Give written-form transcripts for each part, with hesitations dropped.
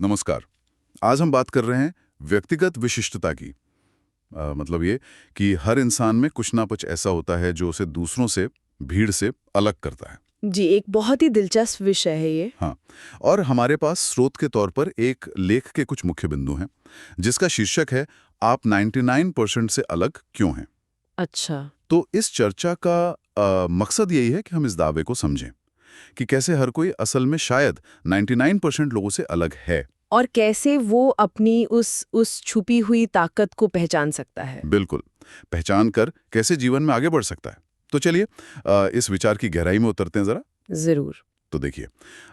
नमस्कार। आज हम बात कर रहे हैं व्यक्तिगत विशिष्टता की। मतलब ये कि हर इंसान में कुछ ना कुछ ऐसा होता है जो उसे दूसरों से, भीड़ से अलग करता है। जी, एक बहुत ही दिलचस्प विषय है ये। हाँ, और हमारे पास स्रोत के तौर पर एक लेख के कुछ मुख्य बिंदु हैं, जिसका शीर्षक है आप 99% से अलग क्यों हैं। अच्छा। तो इस चर्चा का मकसद यही है कि हम इस दावे को समझें कि कैसे हर कोई असल में शायद 99% लोगों से अलग है। और कैसे वो अपनी उस छुपी हुई ताकत को पहचान सकता है। बिल्कुल, पहचान कर कैसे जीवन में आगे बढ़ सकता है। तो चलिए इस विचार की गहराई में उतरते हैं जरा। जरूर। तो देखिए,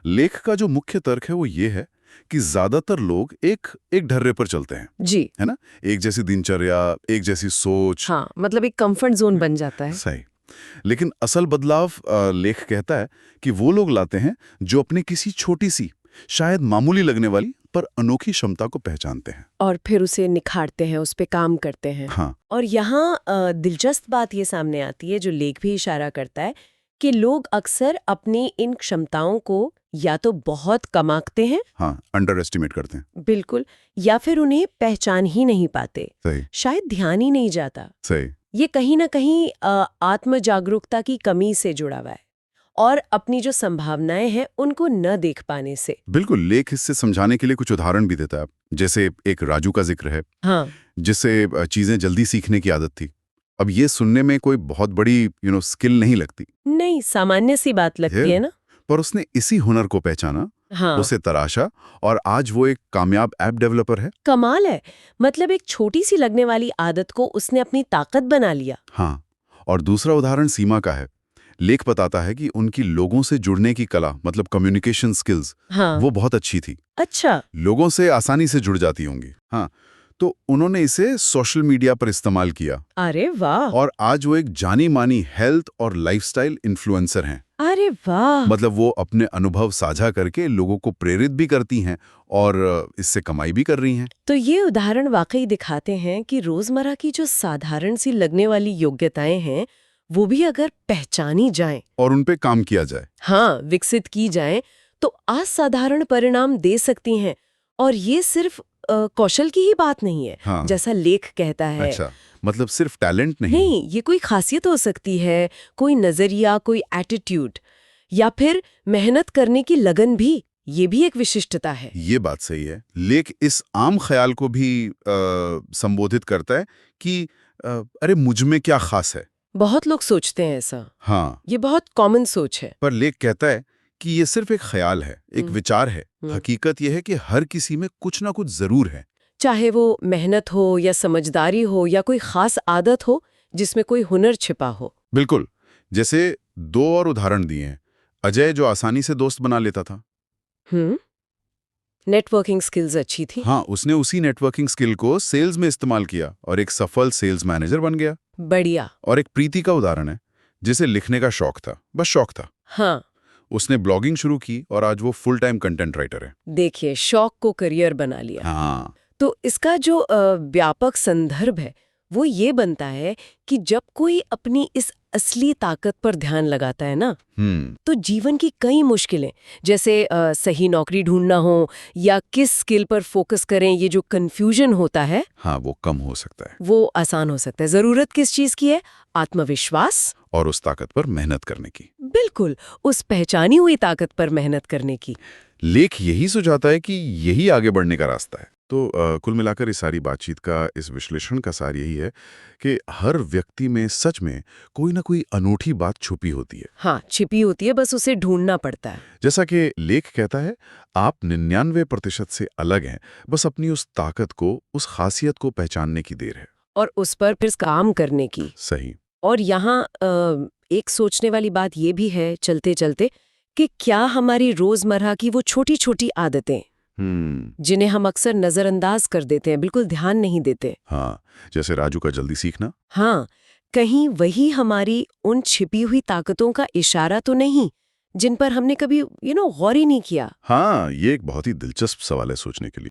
लेख का जो मुख्य तर्क है वो ये है कि ज्यादातर लोग एक एक ढर्रे पर चलते हैं, जी। है ना? एक जैसी दिनचर्या, एक जैसी सोच। हाँ, मतलब एक कंफर्ट जोन बन जाता है। सही। लेकिन असल बदलाव लेख कहता है कि वो लोग लाते हैं जो अपनी किसी छोटी सी, शायद मामूली लगने वाली पर अनोखी क्षमता को पहचानते हैं। और फिर उसे निखारते हैं, उस पे काम करते हैं। हाँ, और यहाँ दिलचस्प बात ये सामने आती है जो लेख भी इशारा करता है कि लोग अक्सर अपनी इन क्षमताओं को या तो बहुत कम आंकते हैं, हाँ, अंडर एस्टिमेट करते हैं। बिल्कुल, या फिर उन्हें पहचान ही नहीं पाते। सही, शायद ध्यान ही नहीं जाता। सही। ये कहीं ना कहीं आत्म जागरूकता की कमी से जुड़ा हुआ है और अपनी जो संभावनाएं हैं उनको न देख पाने से। बिल्कुल, लेख इससे समझाने के लिए कुछ उदाहरण भी देता है। जैसे एक राजू का जिक्र है, हाँ। जिससे चीजें जल्दी सीखने की आदत थी। अब ये सुनने में कोई बहुत बड़ी स्किल नहीं लगती नहीं, सामान्य सी बात लगती है ना। पर उसने इसी हुनर को पहचाना, हाँ। उसे तराशा और आज वो एक कामयाब ऐप डेवलपर है। कमाल है। मतलब एक छोटी सी लगने वाली आदत को उसने अपनी ताकत बना लिया। हाँ, और दूसरा उदाहरण सीमा का है। लेख बताता है कि उनकी लोगों से जुड़ने की कला, मतलब कम्युनिकेशन स्किल्स, हाँ। वो बहुत अच्छी थी। अच्छा। लोगों से आसानी से जुड़ जाती होंगी। हाँ, तो उन्होंने इसे सोशल मीडिया पर इस्तेमाल किया अरे वाह। और आज वो एक जानी मानी हेल्थ और लाइफस्टाइल इन्फ्लुएंसर हैं। अरे वाह। मतलब वो अपने अनुभव साझा करके लोगों को प्रेरित भी करती हैं और इससे कमाई भी कर रही हैं। तो ये उदाहरण वाकई दिखाते हैं कि रोजमर्रा की जो साधारण सी लगने वाली योग्यताएं हैं वो भी अगर पहचानी जाएं, और उन पे काम किया जाए। हाँ, विकसित की जाएं, तो असाधारण परिणाम दे सकती हैं। और ये सिर्फ कौशल की ही बात नहीं है, हाँ। जैसा लेख कहता है। अच्छा, मतलब सिर्फ टैलेंट नहीं। नहीं, ये कोई खासियत हो सकती है, कोई नजरिया, कोई एटीट्यूड, या फिर मेहनत करने की लगन भी। ये भी एक विशिष्टता है। ये बात सही है। लेख इस आम ख्याल को भी संबोधित करता है कि अरे मुझ में क्या खास है। बहुत लोग सोचते हैं ऐसा। हाँ, ये बहुत कॉमन सोच है। पर लेख कहता है कि ये सिर्फ एक ख्याल है, एक विचार है। हकीकत यह है कि हर किसी में कुछ ना कुछ जरूर है। चाहे वो मेहनत हो या समझदारी हो या कोई खास आदत हो जिसमें कोई हुनर छिपा हो। बिल्कुल। जैसे दो और उदाहरण दिए हैं। अजय जो आसानी से दोस्त बना लेता था। नेटवर्किंग स्किल्स अच्छी थी। हाँ, उसने उसी नेटवर्किंग स्किल को सेल्स में इस्तेमाल किया और एक सफल सेल्स मैनेजर बन गया। बढ़िया। और एक प्रीति का उदाहरण है, जिसे लिखने का शौक था, बस शौक था। हाँ। उसने ब्लॉगिंग शुरू की और आज वो फुल टाइम कंटेंट राइटर है। देखिए, शौक को करियर बना लिया। हाँ, तो इसका जो व्यापक संदर्भ है वो ये बनता है कि जब कोई अपनी इस असली ताकत पर ध्यान लगाता है ना, तो जीवन की कई मुश्किलें, जैसे सही नौकरी ढूंढना हो या किस स्किल पर फोकस करें, ये जो कंफ्यूजन होता है, हाँ, वो कम हो सकता है। वो आसान हो सकता है। जरूरत किस चीज की है? आत्मविश्वास और उस ताकत पर मेहनत करने की। बिल्कुल, उस पहचानी हुई ताकत पर मेहनत करने की। लेख यही सुझाता है कि यही आगे बढ़ने का रास्ता है। तो कुल मिलाकर इस सारी बातचीत का, इस विश्लेषण का सार यही है कि हर व्यक्ति में सच में कोई ना कोई अनूठी बात छुपी होती है। हाँ, छिपी होती है, बस उसे ढूंढना पड़ता है। जैसा कि लेख कहता है, आप 99% से अलग हैं, बस अपनी उस ताकत को, उस खासियत को पहचानने की देर है। और उस पर फिर काम करने की। सही। और यहाँ एक सोचने वाली बात ये भी है चलते चलते कि क्या हमारी रोजमर्रा की वो छोटी छोटी आदतें जिन्हें हम अक्सर नजरअंदाज कर देते हैं, बिल्कुल ध्यान नहीं देते, हाँ, जैसे राजू का जल्दी सीखना। हाँ, कहीं वही हमारी उन छिपी हुई ताकतों का इशारा तो नहीं जिन पर हमने कभी गौर ही नहीं किया। हाँ, ये एक बहुत ही दिलचस्प सवाल है सोचने के लिए।